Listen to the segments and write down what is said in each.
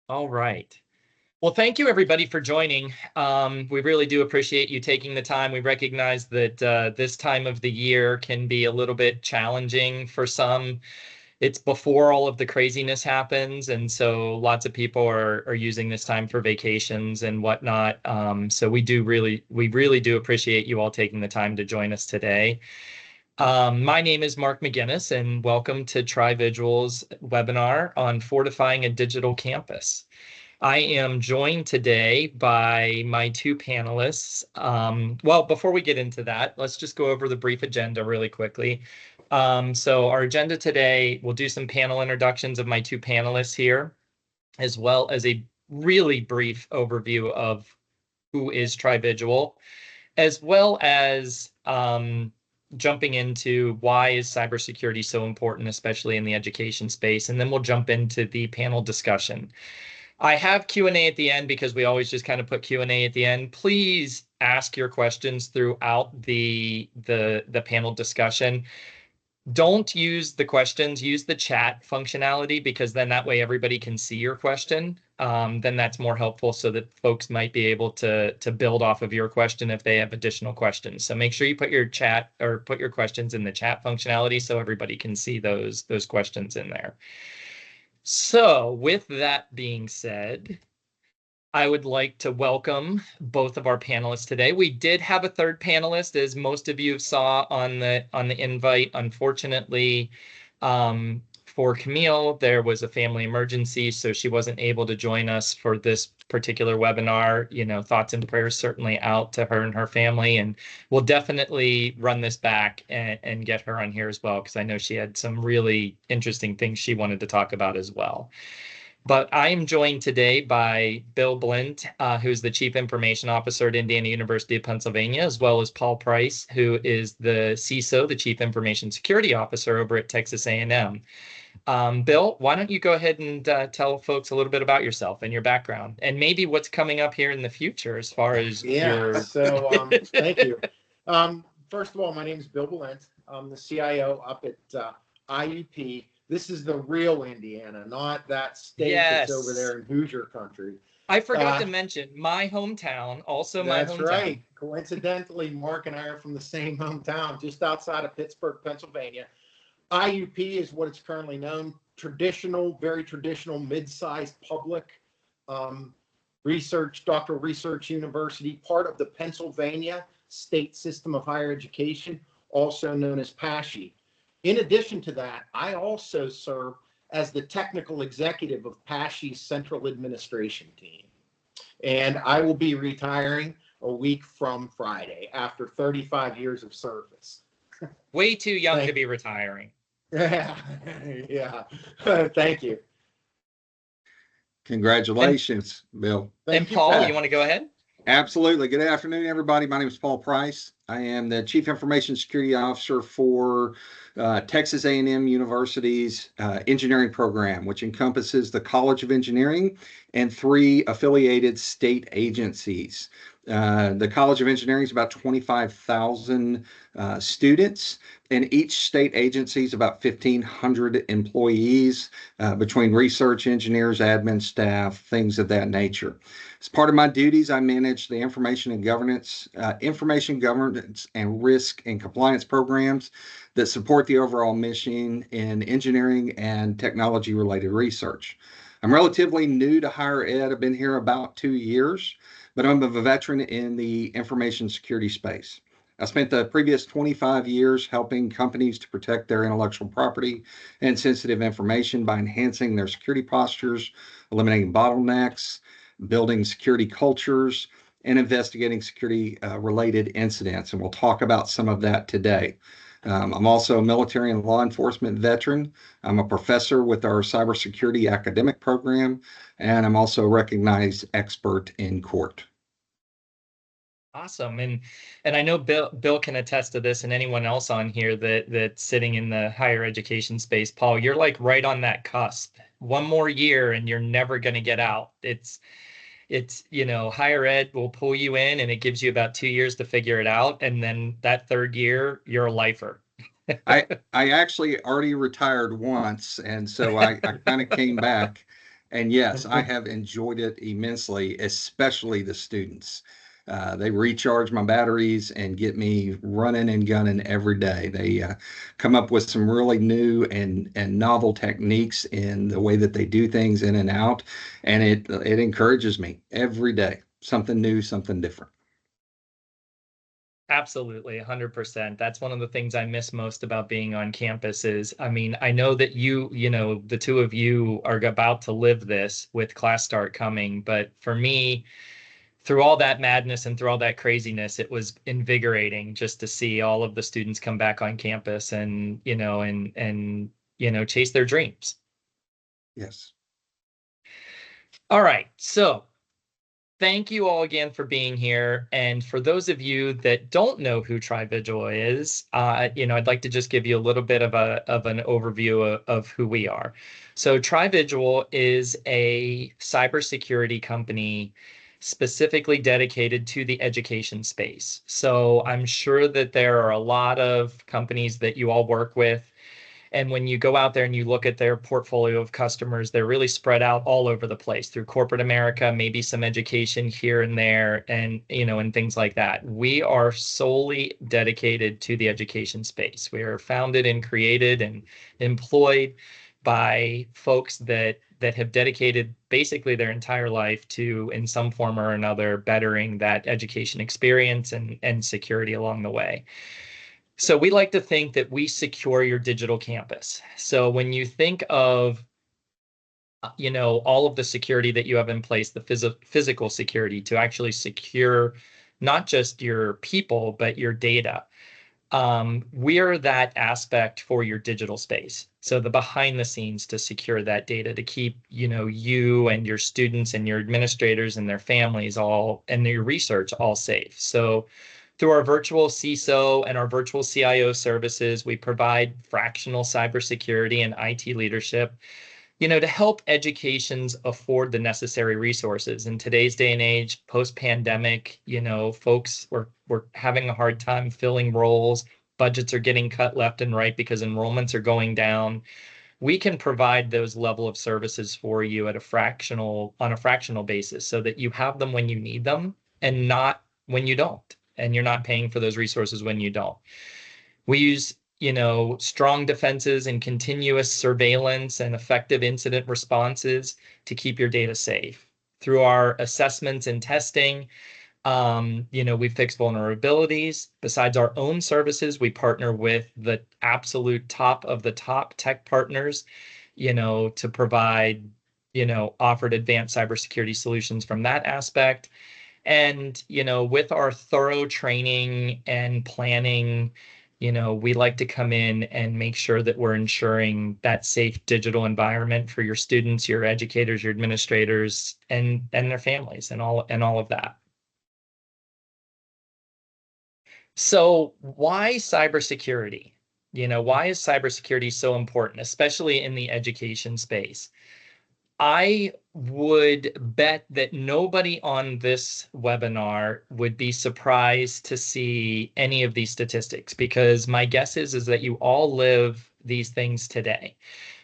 All right. Well, thank you everybody for joining. We really do appreciate you taking the time. We recognize that this time of the year can be a little bit challenging for some. It's before all of the craziness happens, and so lots of people are using this time for vacations and whatnot. So we really do appreciate you all taking the time to join us today. My name is Mark McGinnis, and welcome to TriVigil's webinar on fortifying a digital campus. I am joined today by my two panelists. Well, before we get into that, let's just go over the brief agenda really quickly. So our agenda today, we'll do some panel introductions of my two panelists here, as well as a really brief overview of who is TriVigil, as well as jumping into why is cybersecurity so important, especially in the education space, and then we'll jump into the panel discussion. I have Q&A at the end because we always just kind of put Q&A at the end. Please ask your questions throughout the panel discussion. Don't use the questions, use the chat functionality, because then that way everybody can see your question. Then that's more helpful so that folks might be able to build off of your question if they have additional questions. So make sure you put your chat or put your questions in the chat functionality so everybody can see those questions in there. So with that being said, I would like to welcome both of our panelists today. We did have a third panelist, as most of you saw on the invite. Unfortunately, for Camille, there was a family emergency, so she wasn't able to join us for this particular webinar. You know, thoughts and prayers certainly out to her and her family, and we'll definitely run this back and get her on here as well, because I know she had some really interesting things she wanted to talk about as well. But I am joined today by Bill Blint, who's the Chief Information Officer at Indiana University of Pennsylvania, as well as Paul Price, who is the CISO, the Chief Information Security Officer over at Texas A&M. Bill, why don't you go ahead and tell folks a little bit about yourself and your background, and maybe what's coming up here in the future as far as your... So thank you. First of all, my name is Bill Blint. I'm the CIO up at IUP. This is the real Indiana, not that state that's over there in Hoosier country. I forgot to mention my hometown, also my hometown. That's right. Coincidentally, Mark and I are from the same hometown, just outside of Pittsburgh, Pennsylvania. IUP is what it's currently known, traditional, very traditional, mid-sized public doctoral research university, part of the Pennsylvania State System of Higher Education, also known as PASHE. In addition to that, I also serve as the technical executive of PASHE's central administration team. And I will be retiring a week from Friday after 35 years of service. Way too young to be retiring. Yeah. Thank you. Congratulations, Bill. And Paul, you want to go ahead? Absolutely. Good afternoon, everybody. My name is Paul Price. I am the Chief Information Security Officer for Texas A&M University's engineering program, which encompasses the College of Engineering and 3 affiliated state agencies. The College of Engineering is about 25,000 students, and each state agency is about 1,500 employees between research engineers, admin staff, things of that nature. As part of my duties, I manage the information governance and risk and compliance programs that support the overall mission in engineering and technology-related research. I'm relatively new to higher ed. I've been here about 2 years, but I'm a veteran in the information security space. I spent the previous 25 years helping companies to protect their intellectual property and sensitive information by enhancing their security postures, eliminating bottlenecks, building security cultures, and investigating security-related incidents. And we'll talk about some of that today. I'm also a military and law enforcement veteran. I'm a professor with our cybersecurity academic program, and I'm also a recognized expert in court. Awesome. And I know Bill can attest to this, and anyone else on here that's sitting in the higher education space. Paul, you're like right on that cusp. One more year and you're never going to get out. It's, you know, higher ed will pull you in and it gives you about 2 years to figure it out. And then that third year, you're a lifer. I actually already retired once. And so I kind of came back. And yes, I have enjoyed it immensely, especially the students. They recharge my batteries and get me running and gunning every day. They come up with some really new and novel techniques in the way that they do things in and out, and it encourages me every day. Something new, something different. Absolutely, 100%. That's one of the things I miss most about being on campus is, I mean, I know that the two of you are about to live this with class start coming, but for me, through all that madness and through all that craziness, it was invigorating just to see all of the students come back on campus and, chase their dreams. Yes. All right. So thank you all again for being here. And for those of you that don't know who TriVigil is, I'd like to just give you a little bit of an overview of who we are. So TriVigil is a cybersecurity company specifically dedicated to the education space. So I'm sure that there are a lot of companies that you all work with. And when you go out there and you look at their portfolio of customers, they're really spread out all over the place through corporate America, maybe some education here and there, and things like that. We are solely dedicated to the education space. We are founded and created and employed by folks that have dedicated basically their entire life to, in some form or another, bettering that education experience and security along the way. So we like to think that we secure your digital campus. So when you think of, all of the security that you have in place, the physical security to actually secure not just your people, but your data, we're that aspect for your digital space. So the behind the scenes to secure that data, to keep, you and your students and your administrators and their families all, and your research all safe. So through our virtual CISO and our virtual CIO services, we provide fractional cybersecurity and IT leadership, to help educations afford the necessary resources. In today's day and age, post-pandemic, folks were having a hard time filling roles. Budgets are getting cut left and right because enrollments are going down. We can provide those level of services for you on a fractional basis so that you have them when you need them and not when you don't. And you're not paying for those resources when you don't. We use, strong defenses and continuous surveillance and effective incident responses to keep your data safe. Through our assessments and testing, we fix vulnerabilities. Besides our own services, we partner with the absolute top of the top tech partners, to provide, offered advanced cybersecurity solutions from that aspect. And, with our thorough training and planning, we like to come in and make sure that we're ensuring that safe digital environment for your students, your educators, your administrators, and their families and all of that. So why cybersecurity? Why is cybersecurity so important, especially in the education space? I would bet that nobody on this webinar would be surprised to see any of these statistics, because my guess is that you all live these things today.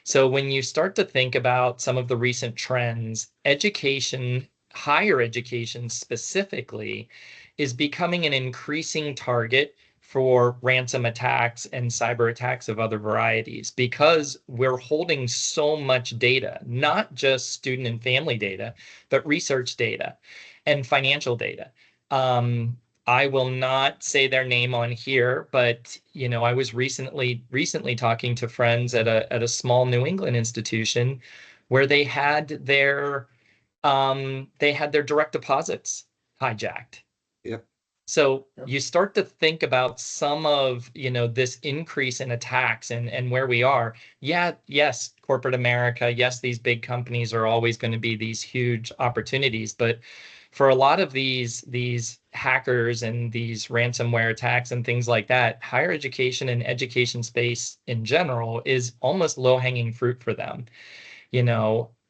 So when you start to think about some of the recent trends, education, higher education specifically, is becoming an increasing target for ransom attacks and cyber attacks of other varieties, because we're holding so much data, not just student and family data, but research data and financial data. I will not say their name on here, but I was recently talking to friends at a small New England institution where they had their direct deposits hijacked. Yep. So you start to think about some of, this increase in attacks and where we are. Yeah, yes, corporate America, yes, these big companies are always going to be these huge opportunities, but for a lot of these hackers and these ransomware attacks and things like that, higher education and education space in general is almost low-hanging fruit for them.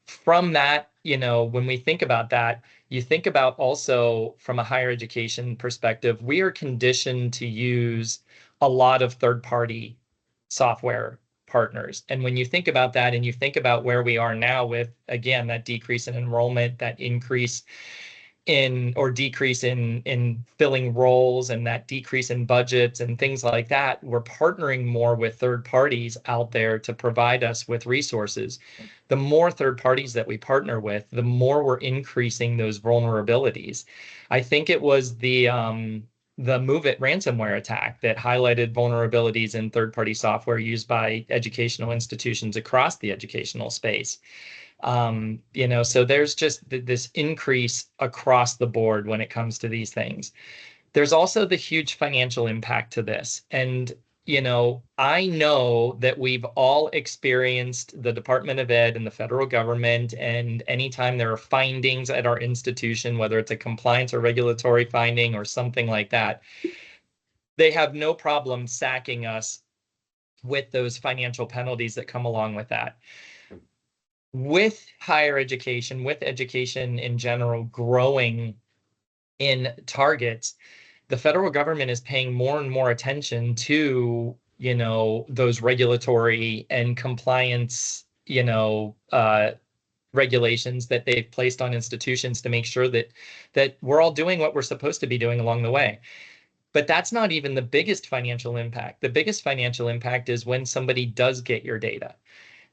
From that, when we think about that, you think about also from a higher education perspective, we are conditioned to use a lot of third-party software partners. And when you think about that and you think about where we are now with, again, that decrease in enrollment, that increase in or decrease in filling roles, and that decrease in budgets and things like that, we're partnering more with third parties out there to provide us with resources. The more third parties that we partner with, the more we're increasing those vulnerabilities. I think it was the MoveIt ransomware attack that highlighted vulnerabilities in third-party software used by educational institutions across the educational space. So there's just this increase across the board when it comes to these things. There's also the huge financial impact to this. And, I know that we've all experienced the Department of Ed and the federal government, and anytime there are findings at our institution, whether it's a compliance or regulatory finding or something like that, they have no problem sacking us with those financial penalties that come along with that. With higher education, with education in general growing in targets, the federal government is paying more and more attention to, those regulatory and compliance, regulations that they've placed on institutions to make sure that we're all doing what we're supposed to be doing along the way. But that's not even the biggest financial impact. The biggest financial impact is when somebody does get your data.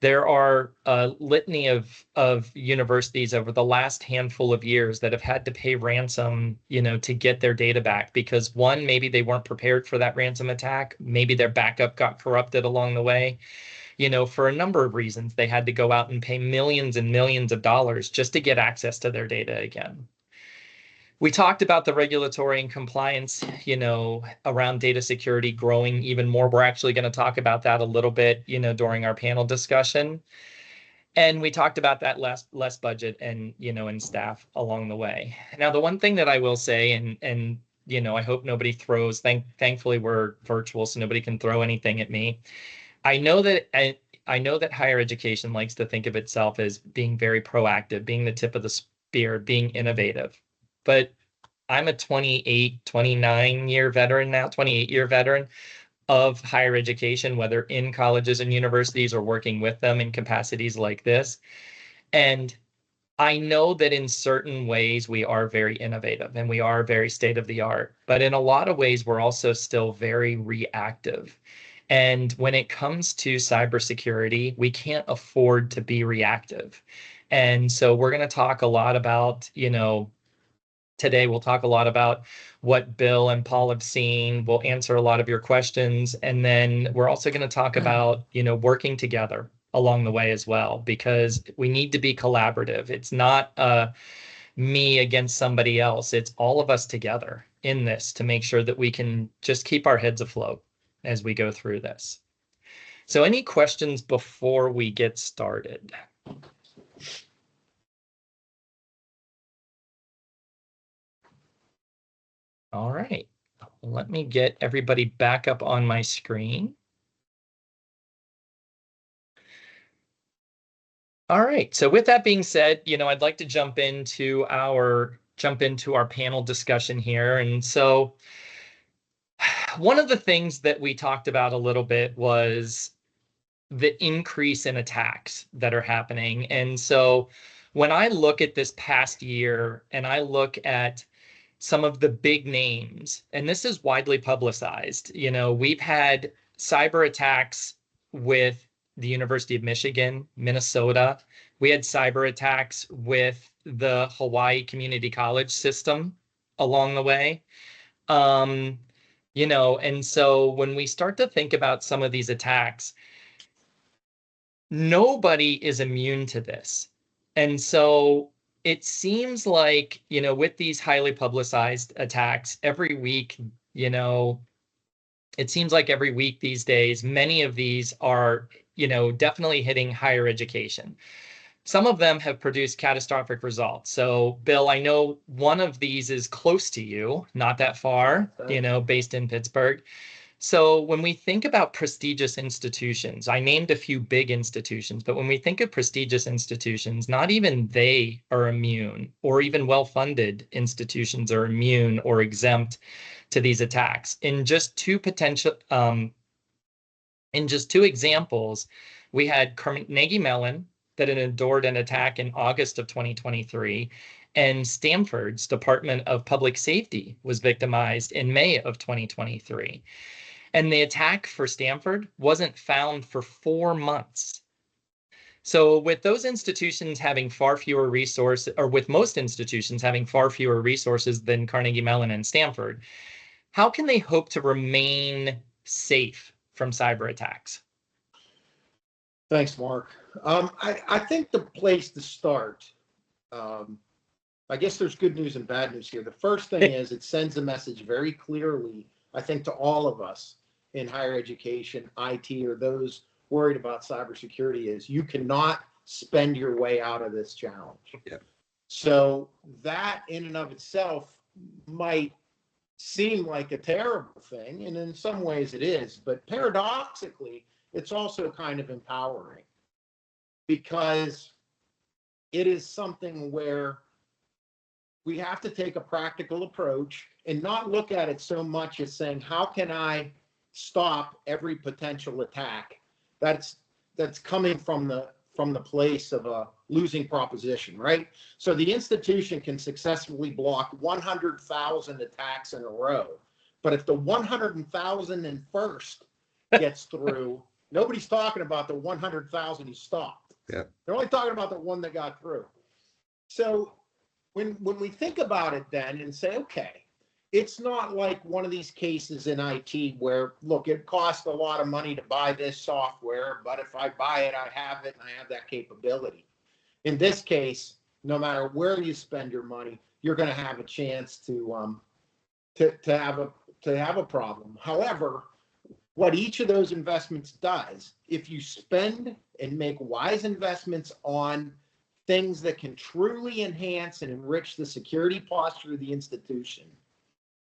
There are a litany of universities over the last handful of years that have had to pay ransom, to get their data back because, one, maybe they weren't prepared for that ransom attack. Maybe their backup got corrupted along the way. For a number of reasons, they had to go out and pay millions and millions of dollars just to get access to their data again. We talked about the regulatory and compliance, around data security growing even more. We're actually going to talk about that a little bit, during our panel discussion. And we talked about that less budget and, and staff along the way. Now, the one thing that I will say, and I hope nobody throws, thankfully we're virtual, so nobody can throw anything at me. I know that higher education likes to think of itself as being very proactive, being the tip of the spear, being innovative. But I'm a 29-year veteran now, 28-year veteran of higher education, whether in colleges and universities or working with them in capacities like this. And I know that in certain ways we are very innovative and we are very state of the art, but in a lot of ways we're also still very reactive. And when it comes to cybersecurity, we can't afford to be reactive. And so we're going to talk a lot about, today we'll talk a lot about what Bill and Paul have seen. We'll answer a lot of your questions. And then we're also going to talk about, working together along the way as well, because we need to be collaborative. It's not me against somebody else. It's all of us together in this to make sure that we can just keep our heads afloat as we go through this. So any questions before we get started? All right, let me get everybody back up on my screen. All right, so with that being said, I'd like to jump into our panel discussion here. And so one of the things that we talked about a little bit was the increase in attacks that are happening. And so when I look at this past year and I look at some of the big names, and this is widely publicized, we've had cyber attacks with the University of Michigan, Minnesota. We had cyber attacks with the Hawaii Community College system along the way. And so when we start to think about some of these attacks, nobody is immune to this. And so it seems like, with these highly publicized attacks every week, it seems like every week these days, many of these are, definitely hitting higher education. Some of them have produced catastrophic results. So, Bill, I know one of these is close to you, not that far, based in Pittsburgh. So when we think about prestigious institutions, I named a few big institutions, but when we think of prestigious institutions, not even they are immune, or even well-funded institutions are immune or exempt to these attacks. In just two In just two examples, we had Carnegie Mellon that had endured an attack in August of 2023, and Stanford's Department of Public Safety was victimized in May of 2023. And the attack for Stanford wasn't found for 4 months. So with those institutions having far fewer resources, or with most institutions having far fewer resources than Carnegie Mellon and Stanford, how can they hope to remain safe from cyber attacks? Thanks, Mark. I think the place to start, I guess there's good news and bad news here. The first thing is it sends a message very clearly, I think, to all of us in higher education, IT, or those worried about cybersecurity is you cannot spend your way out of this challenge. Yeah. So that in and of itself might seem like a terrible thing, and in some ways it is, but paradoxically, it's also kind of empowering because it is something where we have to take a practical approach and not look at it so much as saying, how can I stop every potential attack that's coming from the place of a losing proposition, right? So the institution can successfully block 100,000 attacks in a row, but if the 100,001st gets through, nobody's talking about the 100,000 who stopped. Yeah. They're only talking about the one that got through. So when we think about it then and say, okay, it's not like one of these cases in IT where, look, it costs a lot of money to buy this software, but if I buy it, I have it and I have that capability. In this case, no matter where you spend your money, you're going to have a chance to have a problem. However, what each of those investments does, if you spend and make wise investments on things that can truly enhance and enrich the security posture of the institution,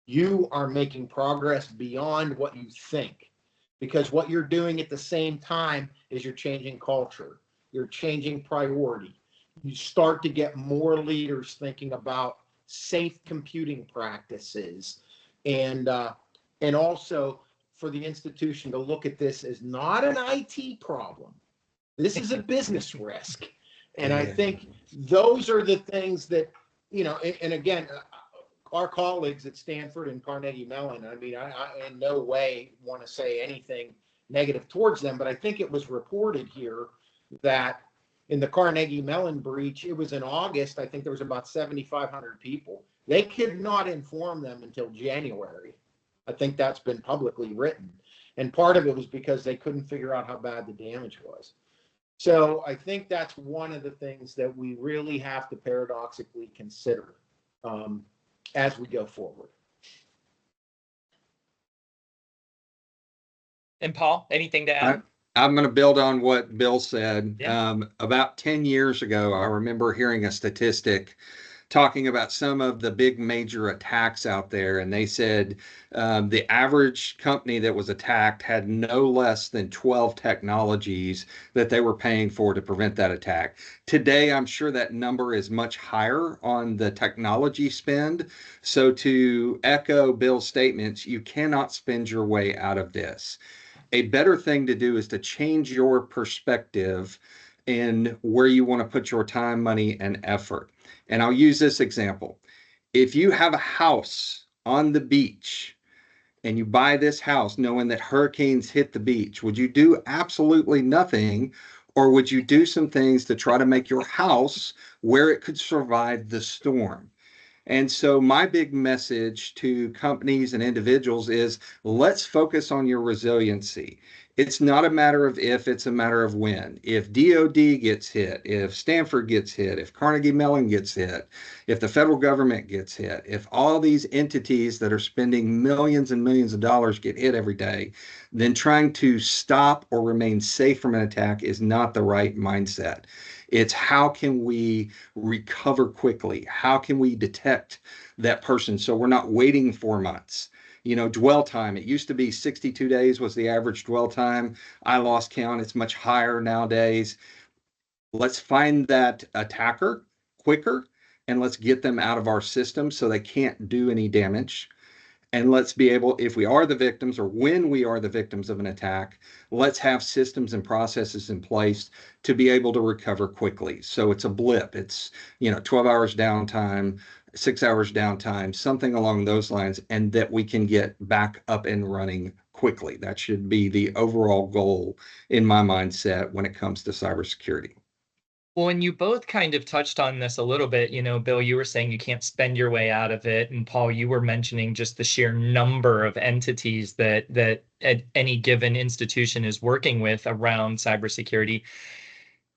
you are making progress beyond what you think. Because what you're doing at the same time is you're changing culture, you're changing priority. You start to get more leaders thinking about safe computing practices, and also for the institution to look at this as not an IT problem. This is a business risk. And I think those are the things that, and again, our colleagues at Stanford and Carnegie Mellon, I mean, I in no way want to say anything negative towards them, but I think it was reported here that in the Carnegie Mellon breach, it was in August, I think there was about 7,500 people. They could not inform them until January. I think that's been publicly written. And part of it was because they couldn't figure out how bad the damage was. So I think that's one of the things that we really have to paradoxically consider as we go forward. And Paul, anything to add? I'm going to build on what Bill said. Yeah. About 10 years ago, I remember hearing a statistic talking about some of the big major attacks out there. And they said the average company that was attacked had no less than 12 technologies that they were paying for to prevent that attack. Today, I'm sure that number is much higher on the technology spend. So to echo Bill's statements, you cannot spend your way out of this. A better thing to do is to change your perspective in where you want to put your time, money, and effort. And I'll use this example. If you have a house on the beach and you buy this house knowing that hurricanes hit the beach, would you do absolutely nothing, or would you do some things to try to make your house where it could survive the storm? And so my big message to companies and individuals is let's focus on your resiliency. It's not a matter of if, it's a matter of when. If DOD gets hit, if Stanford gets hit, if Carnegie Mellon gets hit, if the federal government gets hit, if all these entities that are spending millions and millions of dollars get hit every day, then trying to stop or remain safe from an attack is not the right mindset. It's how can we recover quickly? How can we detect that person so we're not waiting 4 months? Dwell time. It used to be 62 days was the average dwell time. I lost count. It's much higher nowadays. Let's find that attacker quicker and let's get them out of our system so they can't do any damage. And let's be able, if we are the victims or when we are the victims of an attack, let's have systems and processes in place to be able to recover quickly. So it's a blip. It's, 12 hours downtime, 6 hours downtime, something along those lines, and that we can get back up and running quickly. That should be the overall goal in my mindset when it comes to cybersecurity. Well, and you both kind of touched on this a little bit. Bill, you were saying you can't spend your way out of it, and Paul, you were mentioning just the sheer number of entities that any given institution is working with around cybersecurity.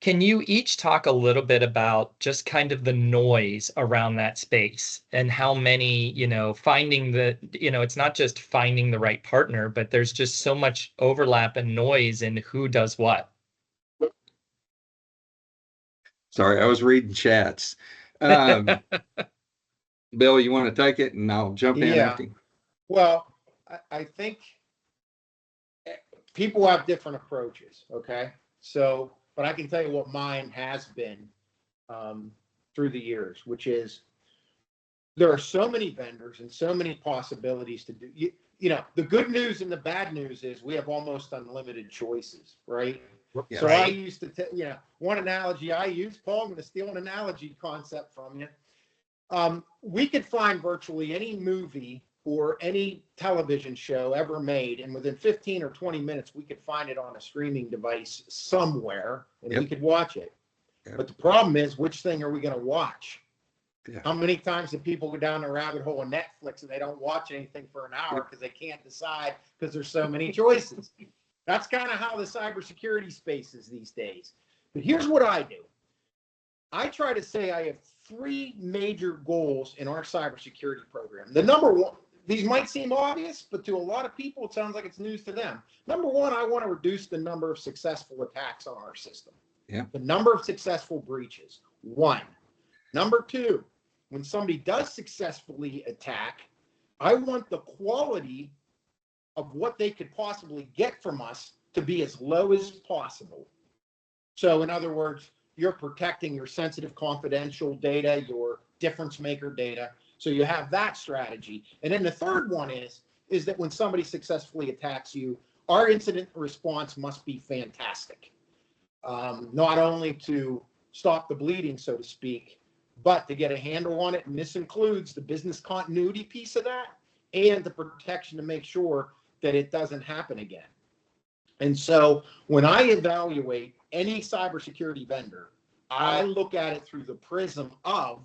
Can you each talk a little bit about just kind of the noise around that space and how many, finding it's not just finding the right partner, but there's just so much overlap and noise in who does what. Sorry, I was reading chats. Um, Bill, you want to take it and I'll jump in Yeah. after you. Well, I think people have different approaches. Okay. So, but I can tell you what mine has been through the years, which is there are so many vendors and so many possibilities to do. The good news and the bad news is we have almost unlimited choices, right? Yes. So I used to, one analogy I use, Paul, I'm going to steal an analogy concept from you. We could find virtually any movie or any television show ever made, and within 15 or 20 minutes, we could find it on a streaming device somewhere, and we could watch it. Yep. But the problem is, which thing are we going to watch? Yeah. How many times do people go down the rabbit hole of Netflix and they don't watch anything for an hour because they can't decide because there's so many choices? That's kind of how the cybersecurity space is these days. But here's what I do. I try to say I have 3 major goals in our cybersecurity program. The number one, these might seem obvious, but to a lot of people, it sounds like it's news to them. Number one, I want to reduce the number of successful attacks on our system. Yeah. The number of successful breaches, 1. Number 2, when somebody does successfully attack, I want the quality of what they could possibly get from us to be as low as possible. So in other words, you're protecting your sensitive confidential data, your difference maker data. So you have that strategy. And then the third one is that when somebody successfully attacks you, our incident response must be fantastic. Not only to stop the bleeding, so to speak, but to get a handle on it. And this includes the business continuity piece of that and the protection to make sure that it doesn't happen again. And so when I evaluate any cybersecurity vendor, I look at it through the prism of,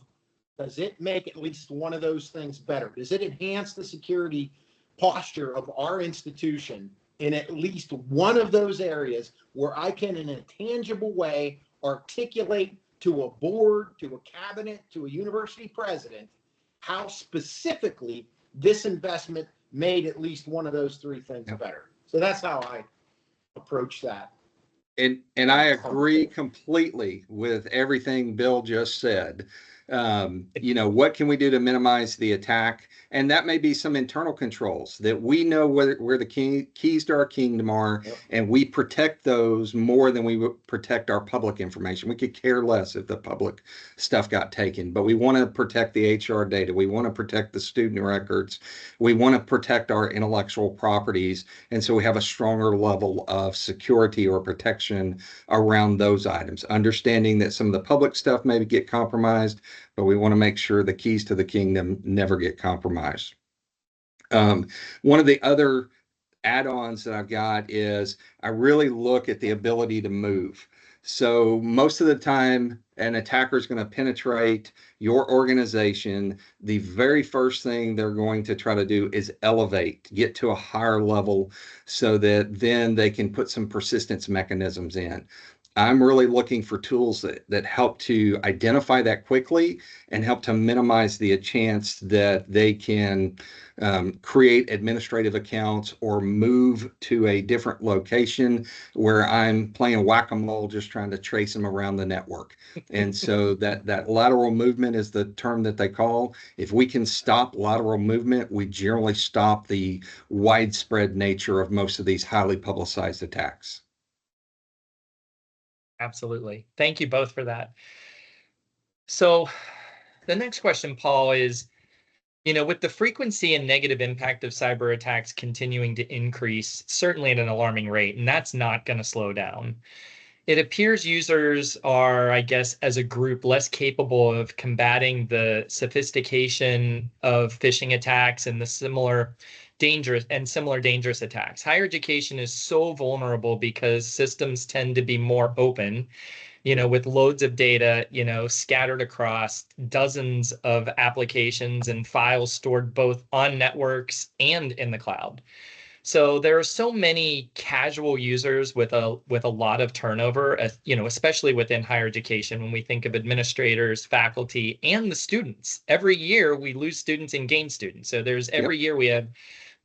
does it make at least one of those things better? Does it enhance the security posture of our institution in at least one of those areas where I can, in a tangible way, articulate to a board, to a cabinet, to a university president, how specifically this investment made at least one of those 3 things better? So that's how I approach that. And I agree completely with everything Bill just said. What can we do to minimize the attack? And that may be some internal controls that we know where the keys to our kingdom are, and we protect those more than we would protect our public information. We could care less if the public stuff got taken, but we want to protect the HR data. We want to protect the student records. We want to protect our intellectual properties. And so we have a stronger level of security or protection around those items, understanding that some of the public stuff may get compromised, but we want to make sure the keys to the kingdom never get compromised. One of the other add-ons that I've got is I really look at the ability to move. So most of the time, an attacker is going to penetrate your organization. The very first thing they're going to try to do is elevate, get to a higher level so that then they can put some persistence mechanisms in. I'm really looking for tools that help to identify that quickly and help to minimize the chance that they can create administrative accounts or move to a different location where I'm playing whack-a-mole, just trying to trace them around the network. And so that lateral movement is the term that they call. If we can stop lateral movement, we generally stop the widespread nature of most of these highly publicized attacks. Absolutely. Thank you both for that. So the next question, Paul, is With the frequency and negative impact of cyber attacks continuing to increase, certainly at an alarming rate, and that's not going to slow down. It appears users are, I guess, as a group, less capable of combating the sophistication of phishing attacks and the similar dangerous attacks. Higher education is so vulnerable because systems tend to be more open, with loads of data, scattered across dozens of applications and files stored both on networks and in the cloud. So there are so many casual users with a lot of turnover, especially within higher education. When we think of administrators, faculty, and the students, every year we lose students and gain students. So there's every year we have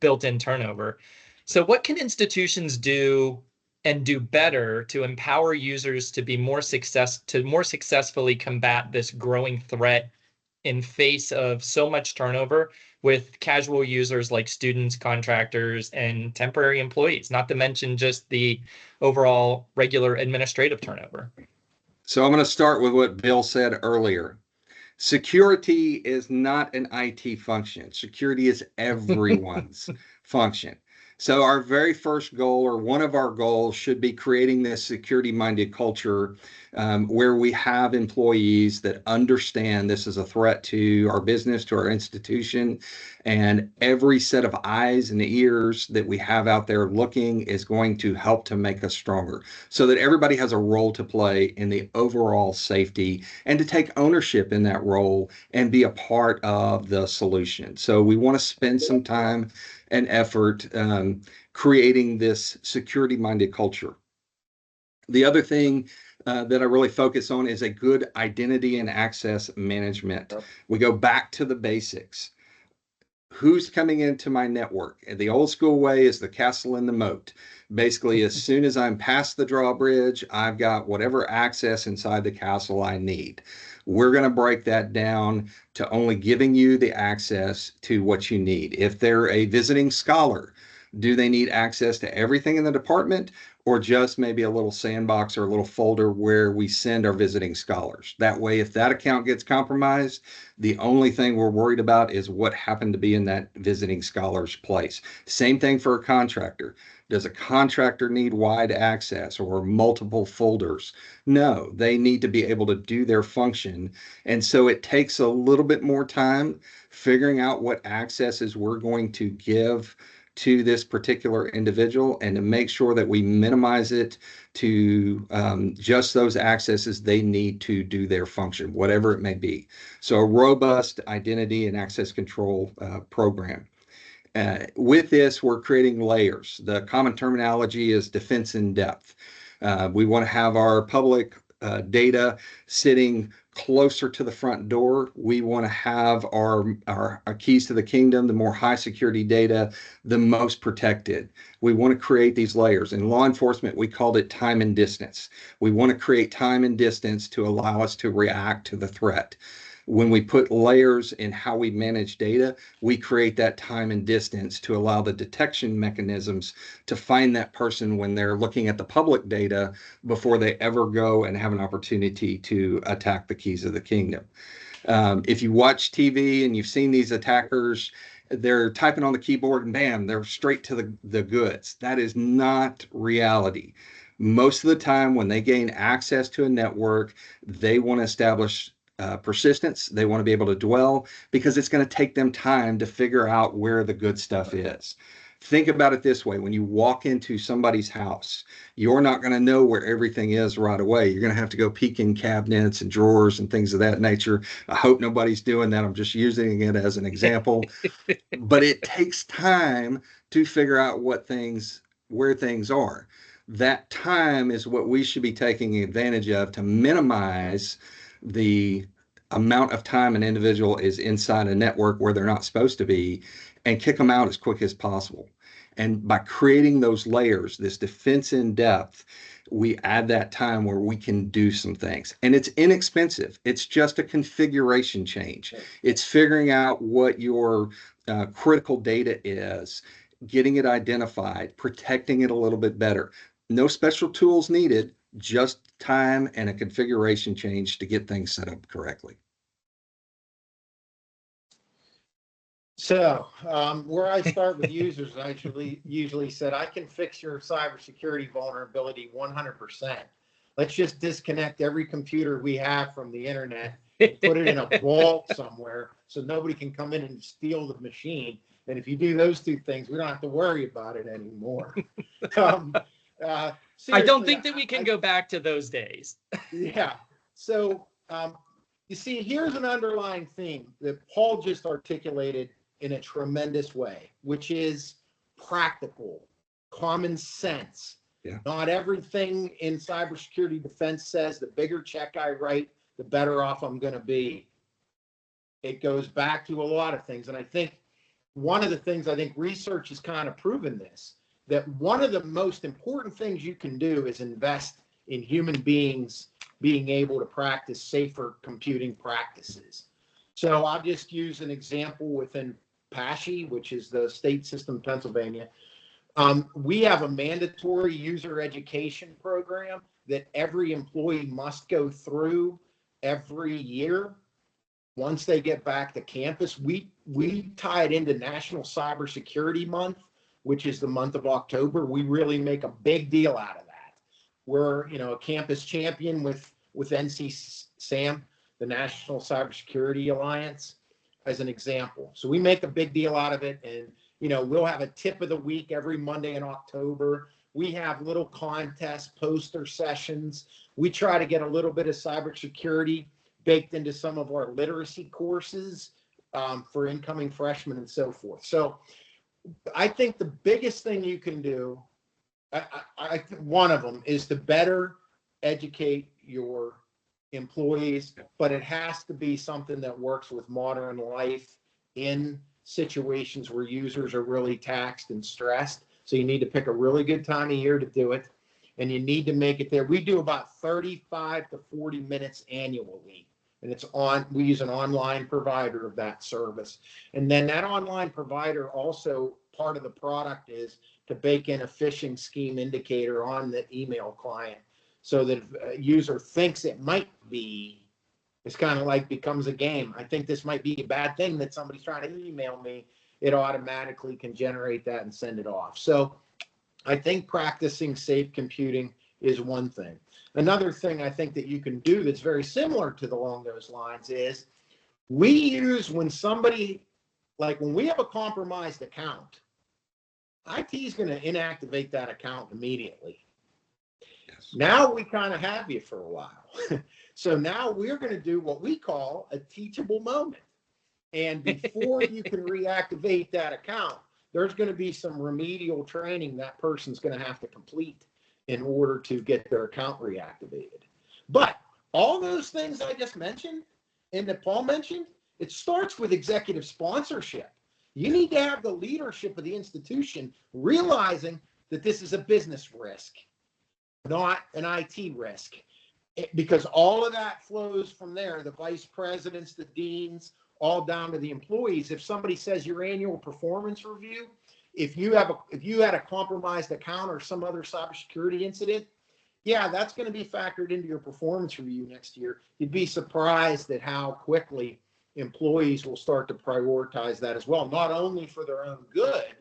built-in turnover. So what can institutions do and do better to empower users to be more successfully combat this growing threat in face of so much turnover with casual users like students, contractors, and temporary employees, not to mention just the overall regular administrative turnover? So I'm going to start with what Bill said earlier. Security is not an IT function. Security is everyone's function. So our very first goal, or one of our goals, should be creating this security-minded culture where we have employees that understand this is a threat to our business, to our institution, and every set of eyes and ears that we have out there looking is going to help to make us stronger, so that everybody has a role to play in the overall safety and to take ownership in that role and be a part of the solution. So we want to spend some time and effort creating this security-minded culture. The other thing that I really focus on is a good identity and access management. We go back to the basics. Who's coming into my network? The old school way is the castle in the moat. Basically, as soon as I'm past the drawbridge, I've got whatever access inside the castle I need. We're going to break that down to only giving you the access to what you need. If they're a visiting scholar, do they need access to everything in the department, or just maybe a little sandbox or a little folder where we send our visiting scholars? That way, if that account gets compromised, the only thing we're worried about is what happened to be in that visiting scholar's place. Same thing for a contractor. Does a contractor need wide access or multiple folders? No, they need to be able to do their function. And so it takes a little bit more time figuring out what accesses we're going to give to this particular individual, and to make sure that we minimize it to just those accesses they need to do their function, whatever it may be. So a robust identity and access control program. With this, we're creating layers. The common terminology is defense in depth. We want to have our public data sitting closer to the front door. We want to have our keys to the kingdom, the more high security data, the most protected. We want to create these layers. In law enforcement, we called it time and distance. We want to create time and distance to allow us to react to the threat. When we put layers in how we manage data, we create that time and distance to allow the detection mechanisms to find that person when they're looking at the public data before they ever go and have an opportunity to attack the keys of the kingdom. If you watch TV and you've seen these attackers, they're typing on the keyboard and bam, they're straight to the goods. That is not reality. Most of the time when they gain access to a network, they want to establish persistence. They want to be able to dwell, because it's going to take them time to figure out where the good stuff is. Think about it this way. When you walk into somebody's house, you're not going to know where everything is right away. You're going to have to go peek in cabinets and drawers and things of that nature. I hope nobody's doing that. I'm just using it as an example. But it takes time to figure out where things are. That time is what we should be taking advantage of to minimize the amount of time an individual is inside a network where they're not supposed to be, and kick them out as quick as possible. And by creating those layers, this defense in depth, we add that time where we can do some things. And it's inexpensive. It's just a configuration change. It's figuring out what your critical data is, getting it identified, protecting it a little bit better. No special tools needed, just time and a configuration change to get things set up correctly. So where I start with users, I usually said, I can fix your cybersecurity vulnerability 100%. Let's just disconnect every computer we have from the internet and put it in a vault somewhere so nobody can come in and steal the machine. And if you do those two things, we don't have to worry about it anymore. I don't think that we can go back to those days. Yeah. So you see, here's an underlying theme that Paul just articulated in a tremendous way, which is practical, common sense. Yeah. Not everything in cybersecurity defense says the bigger check I write, the better off I'm going to be. It goes back to a lot of things. And I think one of the things, I think research has kind of proven this, that one of the most important things you can do is invest in human beings being able to practice safer computing practices. So I'll just use an example within PASHI, which is the state system of Pennsylvania. We have a mandatory user education program that every employee must go through every year. Once they get back to campus, we tie it into National Cybersecurity Month, which is the month of October. We really make a big deal out of that. We're, a campus champion with NC-SAM, the National Cybersecurity Alliance, as an example. So we make a big deal out of it, and we'll have a tip of the week every Monday in October. We have little contests, poster sessions. We try to get a little bit of cybersecurity baked into some of our literacy courses for incoming freshmen and so forth. So I think the biggest thing you can do, I think one of them is to better educate your employees, but it has to be something that works with modern life in situations where users are really taxed and stressed. So you need to pick a really good time of year to do it, and you need to make it there. We do about 35 to 40 minutes annually, and we use an online provider of that service. And then that online provider, also part of the product is to bake in a phishing scheme indicator on the email client, so that if a user thinks it might be, it's kind of like becomes a game. I think this might be a bad thing that somebody's trying to email me. It automatically can generate that and send it off. So I think practicing safe computing is one thing. Another thing I think that you can do that's very similar to along those lines is we use when we have a compromised account, IT is going to inactivate that account immediately. Yes. Now we kind of have you for a while. So now we're going to do what we call a teachable moment. And before you can reactivate that account, there's going to be some remedial training that person's going to have to complete in order to get their account reactivated. But all those things I just mentioned and that Paul mentioned, it starts with executive sponsorship. You need to have the leadership of the institution realizing that this is a business risk, not an IT risk, because all of that flows from there, the vice presidents, the deans, all down to the employees. If somebody says your annual performance review, if you had a compromised account or some other cybersecurity incident, yeah, that's going to be factored into your performance review next year. You'd be surprised at how quickly employees will start to prioritize that as well, not only for their own good,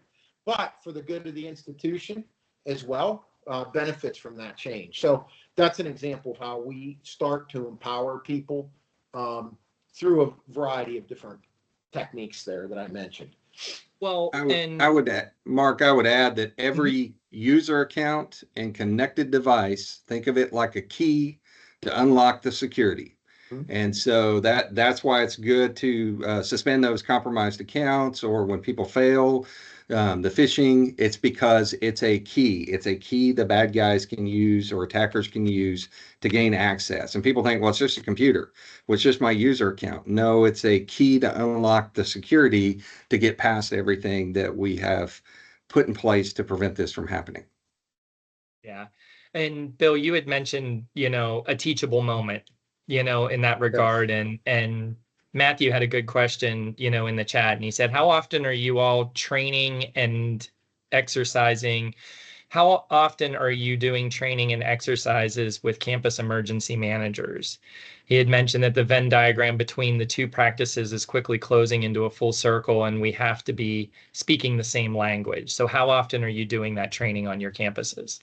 but for the good of the institution as well, benefits from that change. So that's an example of how we start to empower people through a variety of different techniques there that I mentioned. Well, I would add, Mark, I would add that every user account and connected device, think of it like a key to unlock the security. And so that's why it's good to suspend those compromised accounts, or when people fail, the phishing, it's because it's a key. It's a key the bad guys can use or attackers can use to gain access. And people think, well, it's just a computer. Well, it's just my user account. No, it's a key to unlock the security to get past everything that we have put in place to prevent this from happening. Yeah. And Bill, you had mentioned, a teachable moment, in that regard. Yes. And Matthew had a good question, in the chat, and he said, how often are you all training and exercising, how often are you doing training and exercises with campus emergency managers? He had mentioned that the Venn diagram between the two practices is quickly closing into a full circle, and we have to be speaking the same language. So how often are you doing that training on your campuses?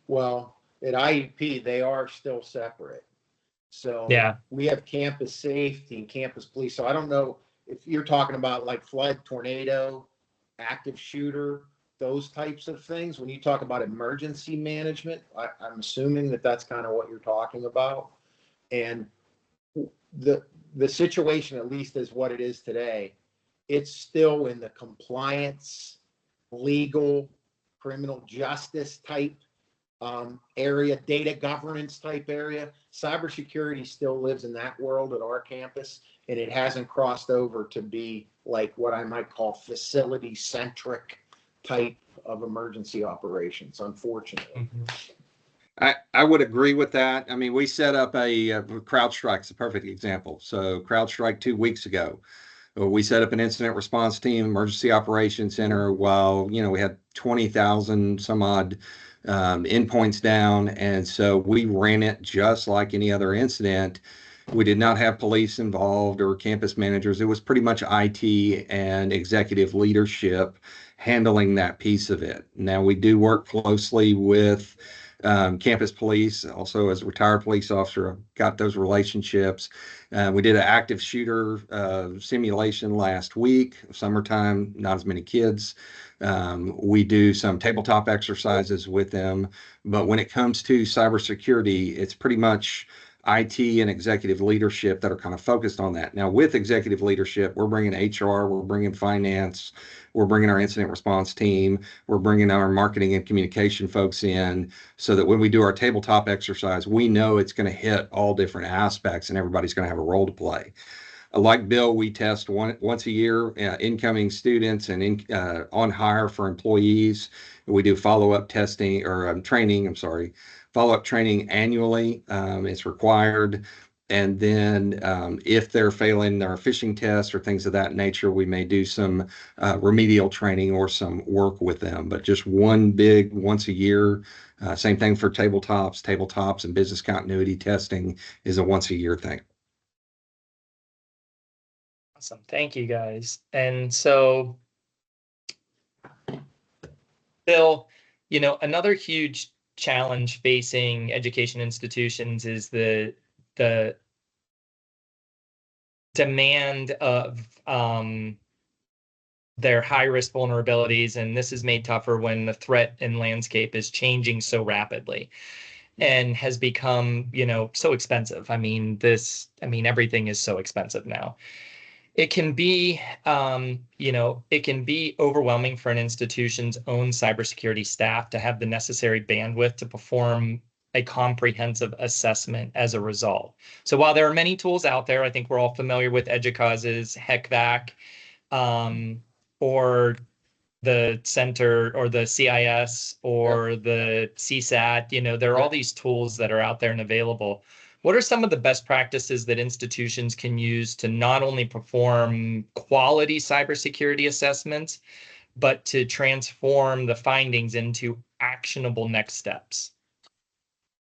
Well, at IEP, they are still separate. So Yeah. we have campus safety and campus police. So I don't know if you're talking about like flood, tornado, active shooter, those types of things. When you talk about emergency management, I'm assuming that that's kind of what you're talking about. And the the situation, at least as what it is today, it's still in the compliance, legal, criminal justice type area, data governance type area. Cybersecurity still lives in that world at our campus, and it hasn't crossed over to be like what I might call facility centric type of emergency operations, unfortunately. Mhm. I would agree with that. I mean, we set up CrowdStrike's a perfect example. So CrowdStrike 2 weeks ago, we set up an incident response team, emergency operations center. While we had 20,000 some odd endpoints down, and so we ran it just like any other incident. We did not have police involved or campus managers. It was pretty much IT and executive leadership handling that piece of it. Now we do work closely with campus police. Also, as a retired police officer, I've got those relationships. We did an active shooter simulation last week. Summertime, not as many kids. We do some tabletop exercises with them. But when it comes to cybersecurity, it's pretty much IT and executive leadership that are kind of focused on that. Now, with executive leadership, we're bringing HR, we're bringing finance, we're bringing our incident response team, we're bringing our marketing and communication folks in, so that when we do our tabletop exercise, we know it's going to hit all different aspects and everybody's going to have a role to play. Like Bill, we test once a year incoming students and on hire for employees. We do follow-up testing or training, I'm sorry, follow-up training annually. It's required. And then if they're failing their phishing tests or things of that nature, we may do some remedial training or some work with them. But just one big once a year. Same thing for tabletops and business continuity testing is a once a year thing. Awesome. Thank you, guys. And so, Bill, another huge challenge facing education institutions is the demand of their high risk vulnerabilities, and this is made tougher when the threat and landscape is changing so rapidly and has become, so expensive. Everything is so expensive now. It can be, it can be overwhelming for an institution's own cybersecurity staff to have the necessary bandwidth to perform a comprehensive assessment as a result. So while there are many tools out there, I think we're all familiar with EDUCAUSE's HECVAC, or the center or the CIS or the CSAT. There are all these tools that are out there and available. What are some of the best practices that institutions can use to not only perform quality cybersecurity assessments, but to transform the findings into actionable next steps?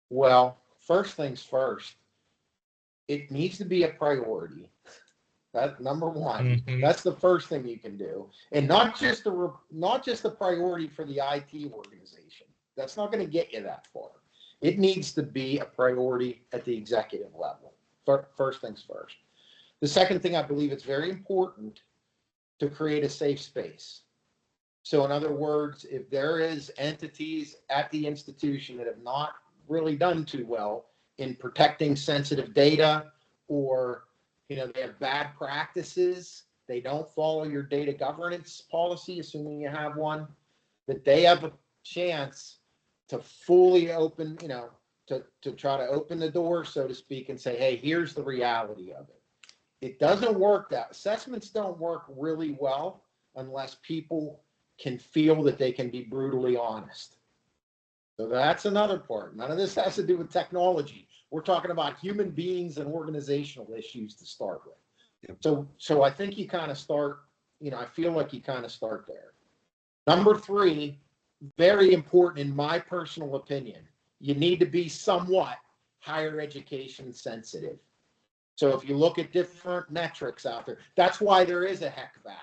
Well, first things first, it needs to be a priority. That's number one. Mm-hmm. That's the first thing you can do, and not just the priority for the IT organization. That's not going to get you that far. It needs to be a priority at the executive level. First things first. The second thing, I believe it's very important to create a safe space. So in other words, if there is entities at the institution that have not really done too well in protecting sensitive data, or they have bad practices, they don't follow your data governance policy, assuming you have one, that they have a chance to fully open, to try to open the door, so to speak, and say, hey, here's the reality of it. It doesn't work. That assessments don't work really well unless people can feel that they can be brutally honest. So that's another part. None of this has to do with technology. We're talking about human beings and organizational issues to start with. Yep. So I think you kind of start, I feel like you kind of start there. Number three, very important in my personal opinion. You need to be somewhat higher education sensitive. So if you look at different metrics out there, that's why there is a HECVAT.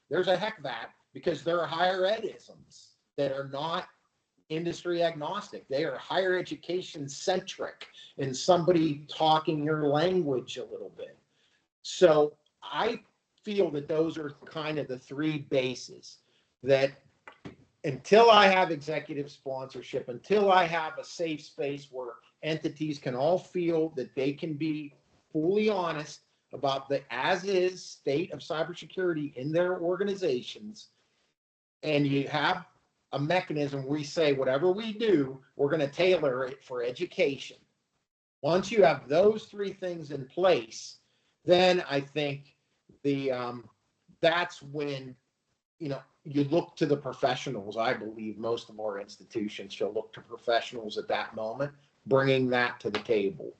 There's a HECVAT because there are higher edisms that are not industry agnostic. They are higher education centric and somebody talking your language a little bit. So I feel that those are kind of the three bases that until I have executive sponsorship, until I have a safe space where entities can all feel that they can be fully honest about the as is state of cybersecurity in their organizations, and you have a mechanism where we say whatever we do, we're going to tailor it for education. Once you have those three things in place, then I think that's when you look to the professionals. I believe most of our institutions shall look to professionals at that moment, bringing that to the table,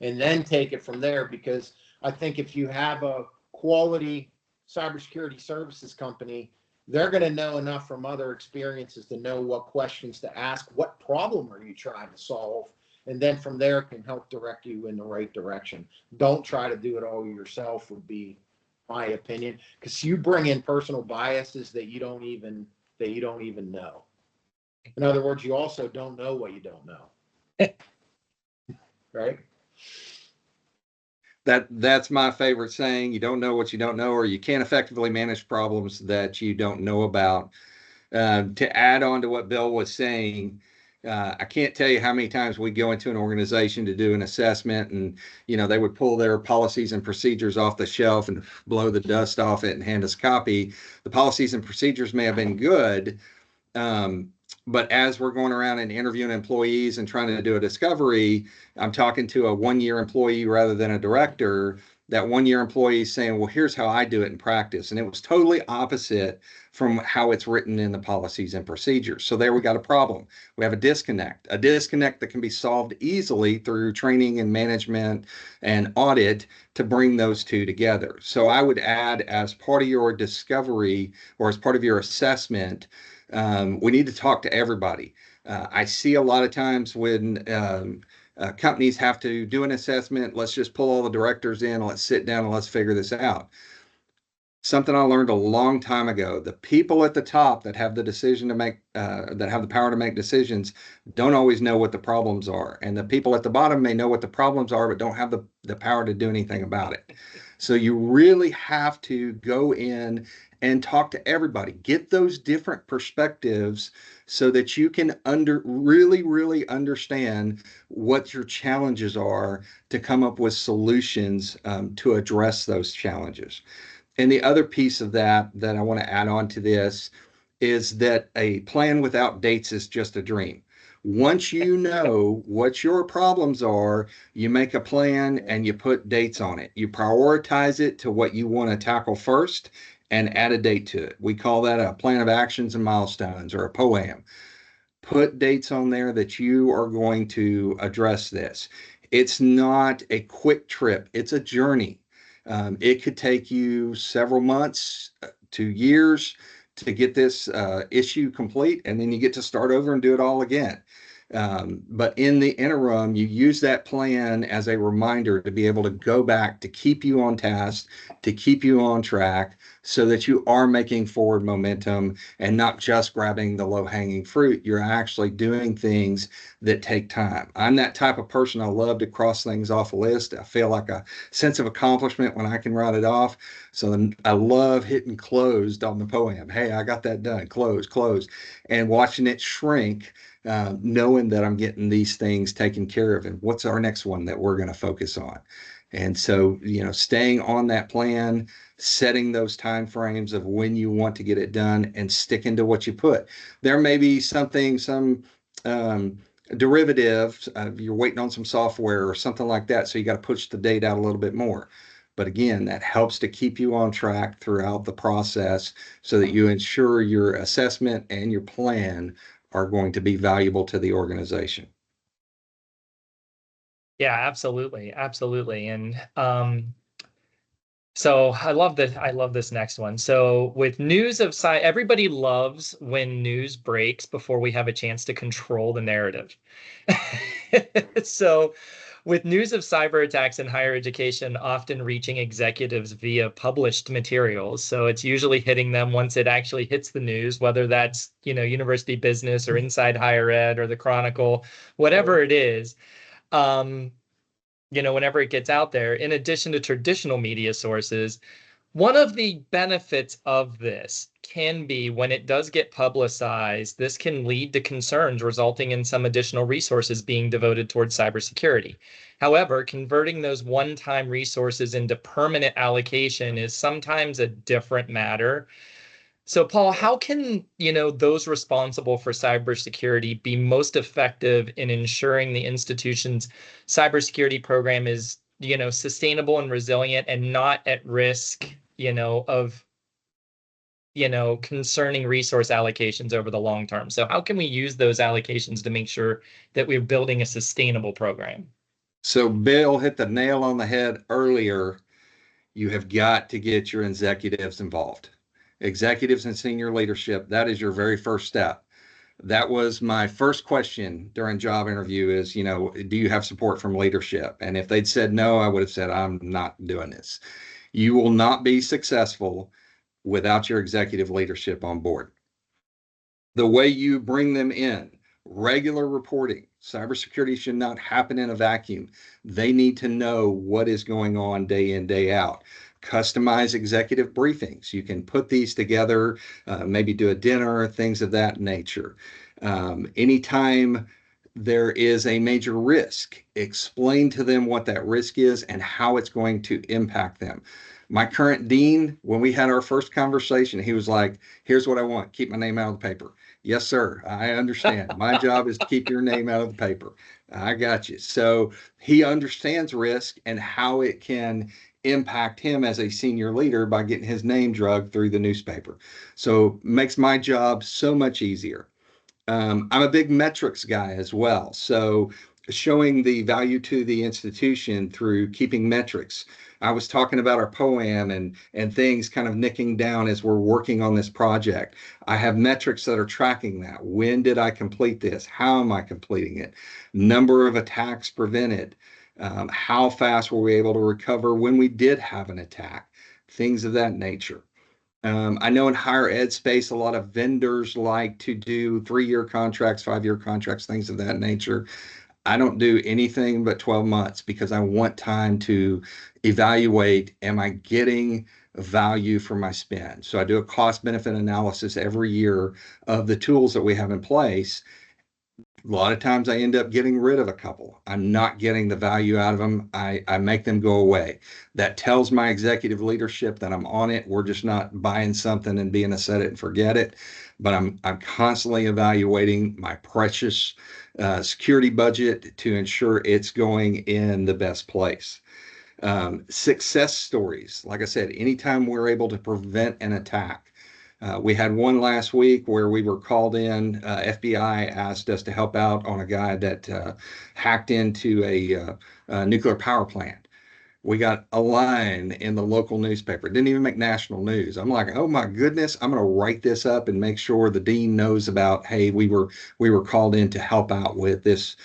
and then take it from there. Because I think if you have a quality cybersecurity services company, they're going to know enough from other experiences to know what questions to ask, what problem are you trying to solve, and then from there can help direct you in the right direction. Don't try to do it all yourself would be my opinion, because you bring in personal biases that you don't even know. In other words, you also don't know what you don't know. Right? That's my favorite saying. You don't know what you don't know, or you can't effectively manage problems that you don't know about. To add on to what Bill was saying, I can't tell you how many times we go into an organization to do an assessment, and they would pull their policies and procedures off the shelf and blow the dust off it and hand us a copy. The policies and procedures may have been good, but as we're going around and interviewing employees and trying to do a discovery, I'm talking to a 1-year employee rather than a director. That 1-year employee is saying, well, here's how I do it in practice. And it was totally opposite from how it's written in the policies and procedures. So there we got a problem. We have a disconnect that can be solved easily through training and management and audit to bring those two together. So I would add, as part of your discovery or as part of your assessment, we need to talk to everybody. I see a lot of times when companies have to do an assessment, let's just pull all the directors in, let's sit down and let's figure this out. Something I learned a long time ago: the people at the top that have the decision to make, that have the power to make decisions, don't always know what the problems are. And the people at the bottom may know what the problems are, but don't have the power to do anything about it. So you really have to go in and talk to everybody, get those different perspectives so that you can really understand what your challenges are to come up with solutions to address those challenges. And the other piece of that I want to add on to this is that a plan without dates is just a dream. Once you know what your problems are, you make a plan and you put dates on it. You prioritize it to what you want to tackle first and add a date to it. We call that a plan of actions and milestones, or a POAM. Put dates on there that you are going to address this. It's not a quick trip, it's a journey. It could take you several months to years to get this issue complete, and then you get to start over and do it all again. But in the interim, you use that plan as a reminder to be able to go back, to keep you on task, to keep you on track, so that you are making forward momentum and not just grabbing the low-hanging fruit. You're actually doing things that take time. I'm that type of person. I love to cross things off a list. I feel like a sense of accomplishment when I can write it off. So I love hitting closed on the POAM. Hey, I got that done. Close, and watching it shrink, knowing that I'm getting these things taken care of, and what's our next one that we're going to focus on. And so, staying on that plan, setting those time frames of when you want to get it done, and sticking to what you put. There may be some derivative, you're waiting on some software or something like that, so you got to push the date out a little bit more. But again, that helps to keep you on track throughout the process so that you ensure your assessment and your plan are going to be valuable to the organization. Yeah, absolutely. And So I love this. I love this next one. So with news of everybody loves when news breaks before we have a chance to control the narrative. So with news of cyber attacks in higher education often reaching executives via published materials. So it's usually hitting them once it actually hits the news, whether that's, University Business or Inside Higher Ed or the Chronicle, whatever it is. Whenever it gets out there, in addition to traditional media sources, one of the benefits of this can be when it does get publicized, this can lead to concerns resulting in some additional resources being devoted towards cybersecurity. However, converting those one-time resources into permanent allocation is sometimes a different matter. So, Paul, how can, those responsible for cybersecurity be most effective in ensuring the institution's cybersecurity program is, sustainable and resilient and not at risk, of, concerning resource allocations over the long term? So how can we use those allocations to make sure that we're building a sustainable program? So Bill hit the nail on the head earlier. You have got to get your executives involved. Executives and senior leadership, that is your very first step. That was my first question during job interview is, do you have support from leadership? And if they'd said no, I would have said, I'm not doing this. You will not be successful without your executive leadership on board. The way you bring them in, regular reporting. Cybersecurity should not happen in a vacuum. They need to know what is going on day in, day out. Customize executive briefings. You can put these together, maybe do a dinner, things of that nature. Anytime there is a major risk, explain to them what that risk is and how it's going to impact them. My current dean, when we had our first conversation, he was like, here's what I want, keep my name out of the paper. Yes, sir, I understand. My job is to keep your name out of the paper. I got you. So he understands risk and how it can impact him as a senior leader by getting his name dragged through the newspaper. So makes my job so much easier. I'm a big metrics guy as well. So showing the value to the institution through keeping metrics. I was talking about our POAM and things kind of nicking down as we're working on this project. I have metrics that are tracking that. When did I complete this? How am I completing it? Number of attacks prevented. How fast were we able to recover when we did have an attack? Things of that nature. I know in higher ed space, a lot of vendors like to do 3-year contracts, 5-year contracts, things of that nature. I don't do anything but 12 months because I want time to evaluate, am I getting value for my spend? So I do a cost benefit analysis every year of the tools that we have in place. A lot of times I end up getting rid of a couple. I'm not getting the value out of them. I make them go away. That tells my executive leadership that I'm on it. We're just not buying something and being a set it and forget it. But I'm constantly evaluating my precious security budget to ensure it's going in the best place. Success stories. Like I said, anytime we're able to prevent an attack, we had one last week where we were called in. FBI asked us to help out on a guy that hacked into a nuclear power plant. We got a line in the local newspaper. It didn't even make national news. I'm like, oh my goodness, I'm going to write this up and make sure the dean knows about, hey, we were called in to help out with this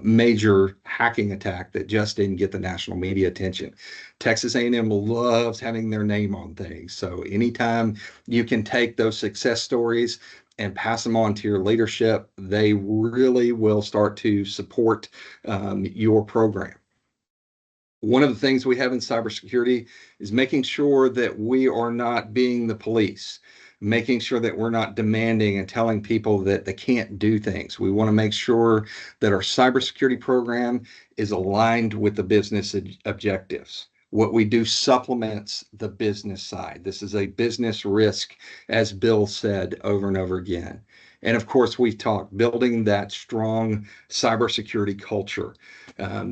major hacking attack that just didn't get the national media attention. Texas A&M loves having their name on things. So anytime you can take those success stories and pass them on to your leadership, they really will start to support your program. One of the things we have in cybersecurity is making sure that we are not being the police, making sure that we're not demanding and telling people that they can't do things. We want to make sure that our cybersecurity program is aligned with the business objectives. What we do supplements the business side. This is a business risk, as Bill said over and over again. And of course, we've talked building that strong cybersecurity culture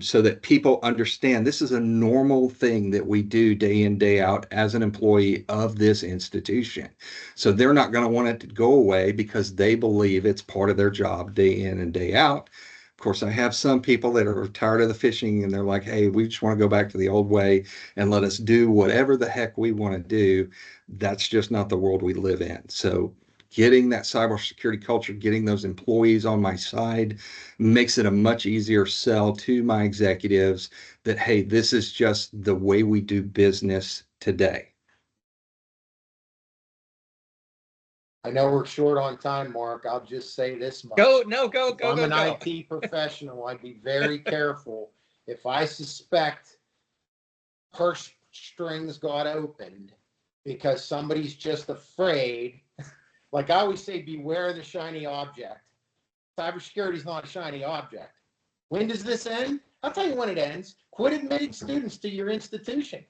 so that people understand this is a normal thing that we do day in, day out as an employee of this institution. So they're not going to want it to go away because they believe it's part of their job day in and day out. Of course, I have some people that are tired of the fishing and they're like, hey, we just want to go back to the old way and let us do whatever the heck we want to do. That's just not the world we live in. So getting that cybersecurity culture, getting those employees on my side makes it a much easier sell to my executives that, hey, this is just the way we do business today. I know we're short on time, Mark. I'll just say this much. Go, no, go, If go, I'm go, an go. IT professional, I'd be very careful. If I suspect purse strings got opened because somebody's just afraid, like I always say, beware the shiny object. Cybersecurity is not a shiny object. When does this end? I'll tell you when it ends. Quit admitting students to your institution.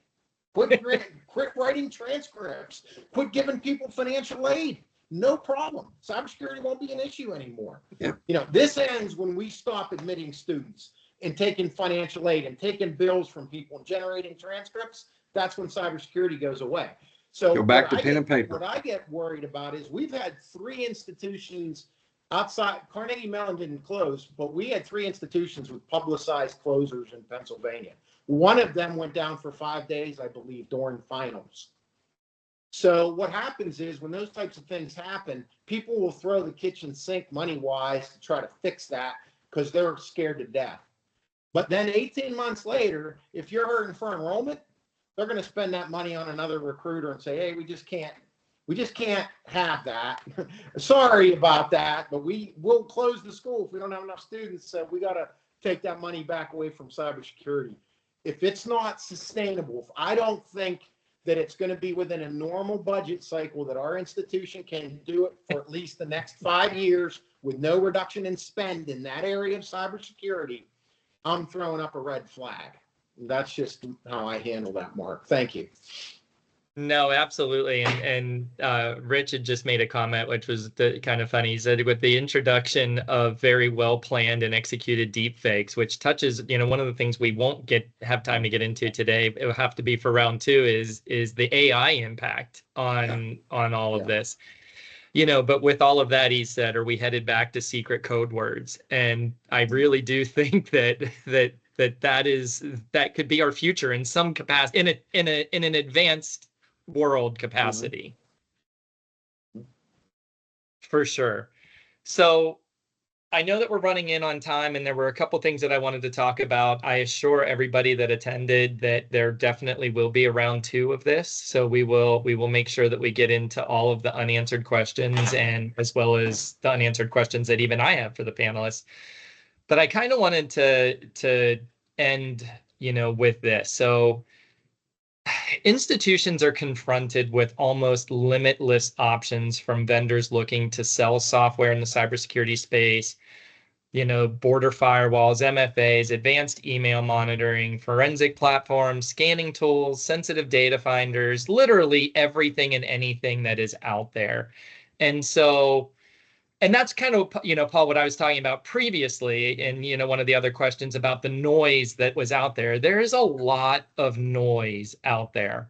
Quit writing transcripts. Quit giving people financial aid. No problem. Cybersecurity won't be an issue anymore. Yeah. This ends when we stop admitting students and taking financial aid and taking bills from people and generating transcripts. That's when cybersecurity goes away. So go back to pen and paper. What I get worried about is we've had 3 institutions outside. Carnegie Mellon didn't close, but we had 3 institutions with publicized closures in Pennsylvania. One of them went down for 5 days, I believe, during finals. So what happens is when those types of things happen, people will throw the kitchen sink money-wise to try to fix that because they're scared to death. But then 18 months later, if you're hurting for enrollment, they're going to spend that money on another recruiter and say, hey, we just can't have that. Sorry about that, but we'll close the school if we don't have enough students. So we got to take that money back away from cybersecurity. If it's not sustainable, if I don't think that it's going to be within a normal budget cycle that our institution can do it for at least the next 5 years with no reduction in spend in that area of cybersecurity, I'm throwing up a red flag. That's just how I handle that, Mark. Thank you. No, absolutely. And Rich had just made a comment, which was kind of funny. He said with the introduction of very well planned and executed deep fakes, which touches, one of the things we won't have time to get into today, it will have to be for round 2 is the AI impact on all of this. But with all of that, he said, are we headed back to secret code words? And I really do think that could be our future in some capacity, in an advanced world capacity. For sure. So I know that we're running in on time, and there were a couple things that I wanted to talk about. I assure everybody that attended that there definitely will be a round 2 of this. So we will make sure that we get into all of the unanswered questions, and as well as the unanswered questions that even I have for the panelists. But I kind of wanted to end, with this. So institutions are confronted with almost limitless options from vendors looking to sell software in the cybersecurity space, border firewalls, MFAs, advanced email monitoring, forensic platforms, scanning tools, sensitive data finders, literally everything and anything that is out there. And that's kind of, Paul, what I was talking about previously. And, one of the other questions about the noise that was out there. There is a lot of noise out there.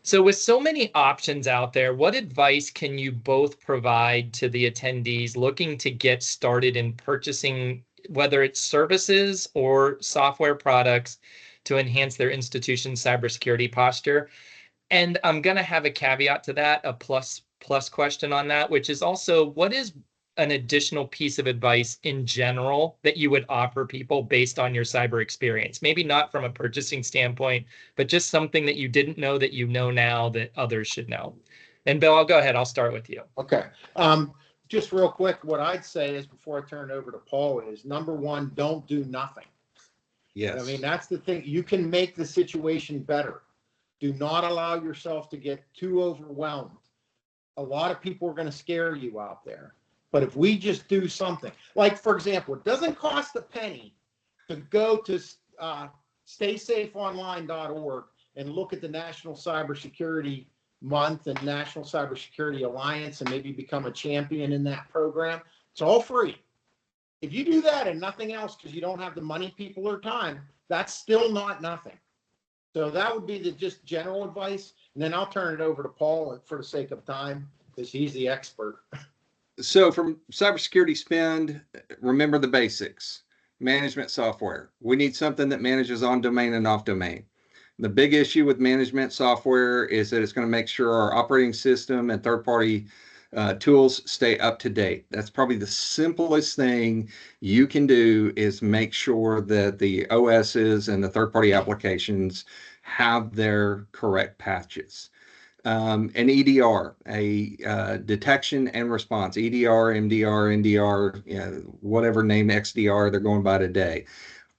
So with so many options out there, what advice can you both provide to the attendees looking to get started in purchasing, whether it's services or software products, to enhance their institution's cybersecurity posture? And I'm going to have a caveat to that, a plus question on that, which is also, what is an additional piece of advice in general that you would offer people based on your cyber experience? Maybe not from a purchasing standpoint, but just something that you didn't know that you know now that others should know. And Bill, I'll go ahead. I'll start with you. Okay. Just real quick, what I'd say is, before I turn it over to Paul, is number 1, don't do nothing. Yes. I mean, that's the thing. You can make the situation better. Do not allow yourself to get too overwhelmed. A lot of people are going to scare you out there. But if we just do something, like, for example, it doesn't cost a penny to go to staysafeonline.org and look at the National Cybersecurity Month and National Cybersecurity Alliance and maybe become a champion in that program. It's all free. If you do that and nothing else because you don't have the money, people, or time, that's still not nothing. So that would be the just general advice. And then I'll turn it over to Paul for the sake of time, because he's the expert. So from cybersecurity spend, remember the basics. management software. We need something that manages on domain and off domain. The big issue with management software is that it's going to make sure our operating system and third-party tools stay up to date. That's probably the simplest thing you can do, is make sure that the OSs and the third-party applications have their correct patches. An EDR, detection and response, EDR, MDR, NDR, whatever name XDR they're going by today.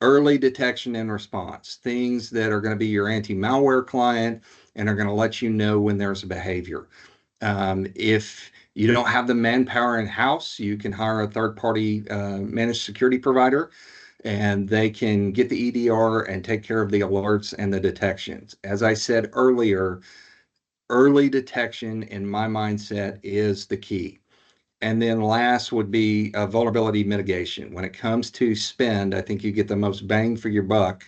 Early detection and response, things that are going to be your anti-malware client and are going to let you know when there's a behavior. If you don't have the manpower in-house, you can hire a third-party managed security provider, and they can get the EDR and take care of the alerts and the detections. As I said earlier, early detection in my mindset is the key. And then last would be vulnerability mitigation. When it comes to spend, I think you get the most bang for your buck.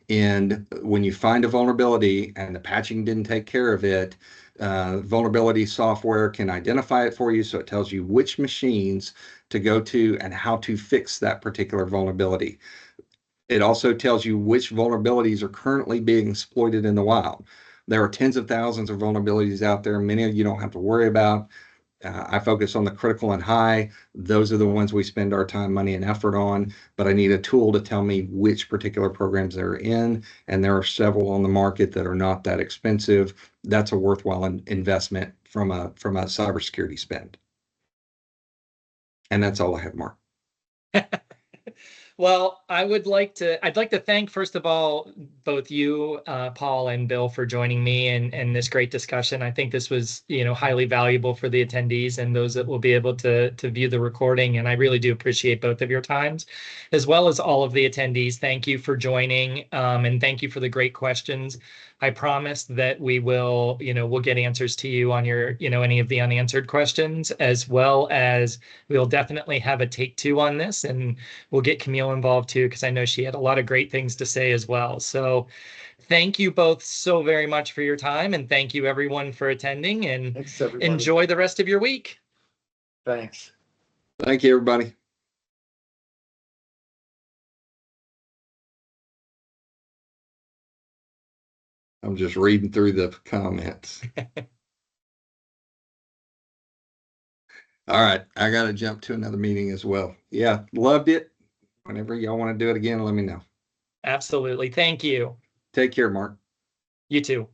And when you find a vulnerability and the patching didn't take care of it, vulnerability software can identify it for you. So it tells you which machines to go to and how to fix that particular vulnerability. It also tells you which vulnerabilities are currently being exploited in the wild. There are tens of thousands of vulnerabilities out there. Many of you don't have to worry about. I focus on the critical and high. Those are the ones we spend our time, money, and effort on. But I need a tool to tell me which particular programs they're in. And there are several on the market that are not that expensive. That's a worthwhile investment from a cybersecurity spend. And that's all I have, Mark. Well, I'd like to thank, first of all, both you, Paul and Bill, for joining me and this great discussion. I think this was, highly valuable for the attendees and those that will be able to view the recording. And I really do appreciate both of your times, as well as all of the attendees. Thank you for joining, and thank you for the great questions. I promise that we will, we'll get answers to you on your, any of the unanswered questions, as well as we'll definitely have a take two on this, and we'll get Camille involved too, because I know she had a lot of great things to say as well. So thank you both so very much for your time, and thank you everyone for attending, and Thanks, everybody. enjoy the rest of your week. Thanks. Thank you, everybody. I'm just reading through the comments. All right, I got to jump to another meeting as well. Yeah, loved it. Whenever y'all want to do it again, let me know. Absolutely. Thank you. Take care, Mark. You too.